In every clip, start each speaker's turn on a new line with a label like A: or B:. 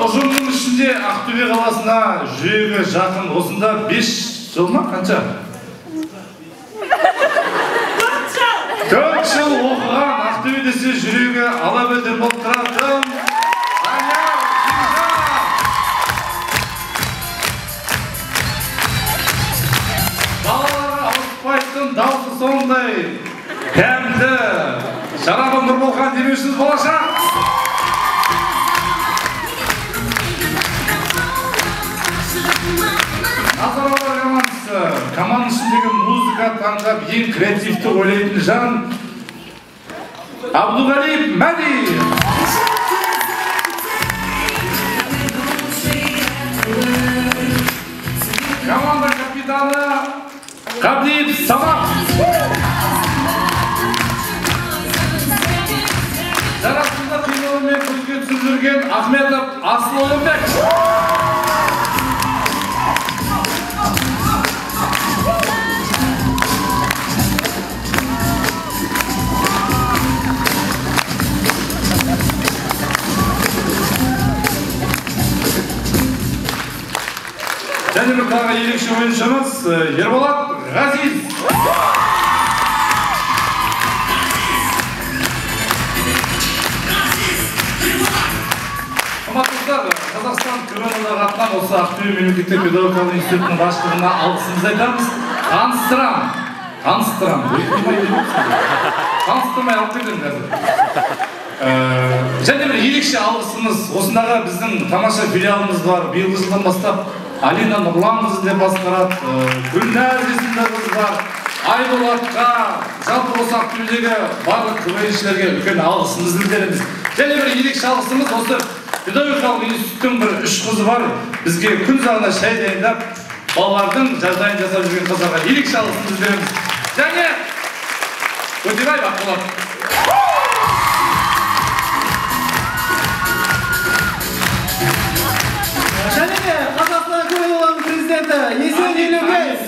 A: ұжымның ішінде Ақтөбе қаласына жүрегі жақын осында 5 жыл ма қанша? 4 жыл оқыған Ақтөбе десе жүрегі алабөтен болып тұратын балаларға ауыспайтын дауысы сондай кәмді жарабы Нұрболхан демеушісіз болашақ. Назар аудар командасы, команданың ішіндегі музыка таңдап ең креативті ойлайтын жан Абдуғалиев Мәди. Команда капитаны Қаблиев Самат. Жарасында қимылымен көзге түсіп жүрген Ахметов Асылбек. Және бір тағы ерекше ойыншымыз Ерболат Ғазиз. Қымбаттықтар, Қазақстан КВН-дағы атынан осы Ақтөбе мемлекеттік педагогикалық институтының басшылығына алғысымызды айтамыз. Таныстырам. Таныстырмай алып кетемін қазір. Және бір ерекше алғысымыз, осындағы біздің тамаша филиалымыз бар. Биылғы жылдан бастап Алина Нұрланқызы деп басқарады, Гүлнәр есімді қыз бар, Айболатқа, жалпы осы Ақтөбедегі барлық КВНшілерге үлкен алғысымызды білдіреміз. Және бір ерекше алғысымыз осы педагогикалық институттың бір 3 қызы бар, бізге күн сағына шай дайындап, балалардың жағдайын жасап жүрген қыздарға ерекше алғысымызды білдіреміз. Және Өтебай Бақболат.
B: Және де Қазақстан КВН-ның президенті Есен Елеубаев.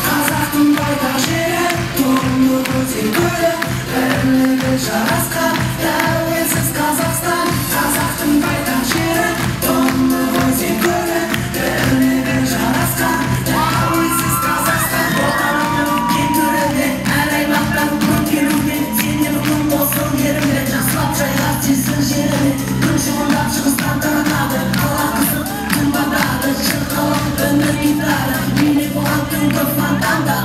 C: Қазақтың байтақ жері, туыңды көтен көлі, бірлігі жарасқан, тәуелсіз Қазақстан. Қазақтың байтақ жері, туыңды көтен көлі, бірлігі жарасқан, тәуелсіз Қазақстан. Отанымның өткен төрінде, әр аймақтан күн келуде, сенде бүгін осы елімде, жақсылап жайлап тезсін жеріне, күн шығындап шығыстан таратады, қала қызып күн батады, шырқалып өмір гитара, билеп оған түнгі фонтанда.